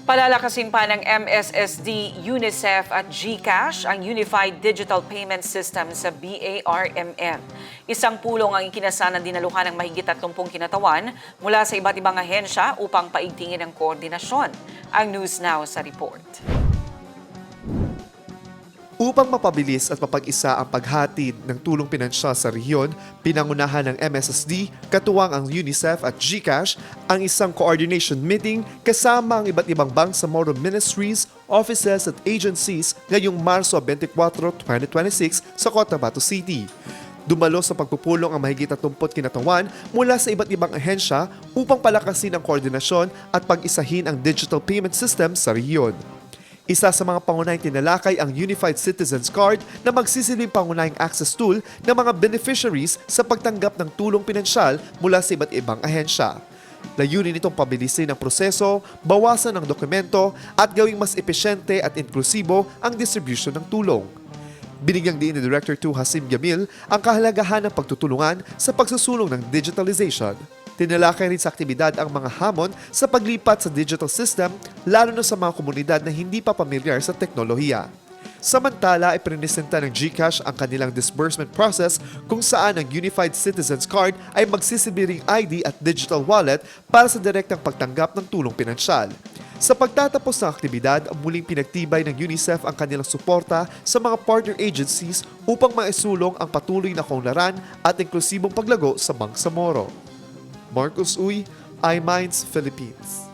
Palalakasin pa ng MSSD, UNICEF at GCash ang Unified Digital Payment System sa BARMM. Isang pulong ang ikinasa ng dinaluhan ng mahigit 30 kinatawan mula sa iba't ibang ahensya upang paigtingin ang koordinasyon. Ang News Now sa report. Upang mapabilis at mapag-isa ang paghatid ng tulong pinansyal sa rehiyon, pinangunahan ng MSSD, katuwang ang UNICEF at GCash, ang isang coordination meeting kasama ang iba't ibang Bangsamoro ministries, offices at agencies ngayong Marso 24, 2026 sa Cotabato City. Dumalo sa pagpupulong ang mahigit 30 kinatawan mula sa iba't ibang ahensya upang palakasin ang koordinasyon at pag-isahin ang digital payment system sa rehiyon. Isa sa mga pangunahing tinalakay ang Unified Citizens Card na magsisilbing pangunahing access tool ng mga beneficiaries sa pagtanggap ng tulong pinansyal mula sa iba't ibang ahensya. Layunin nitong pabilisin ang proseso, bawasan ang dokumento at gawing mas epesyente at inklusibo ang distribution ng tulong. Binigyang diin ni Director 2 Hasim Jamil ang kahalagahan ng pagtutulungan sa pagsusulong ng digitalization. Tinalakay rin sa aktibidad ang mga hamon sa paglipat sa digital system, lalo na sa mga komunidad na hindi pa pamilyar sa teknolohiya. Samantala, iprinisenta ng GCash ang kanilang disbursement process kung saan ang Unified Citizens Card ay magsisibiring ID at digital wallet para sa direktang pagtanggap ng tulong pinansyal. Sa pagtatapos ng aktibidad, muling pinagtibay ng UNICEF ang kanilang suporta sa mga partner agencies upang maisulong ang patuloy na kaunlaran at inklusibong paglago sa Bangsamoro. Marcos Uy, iMinds Philippines.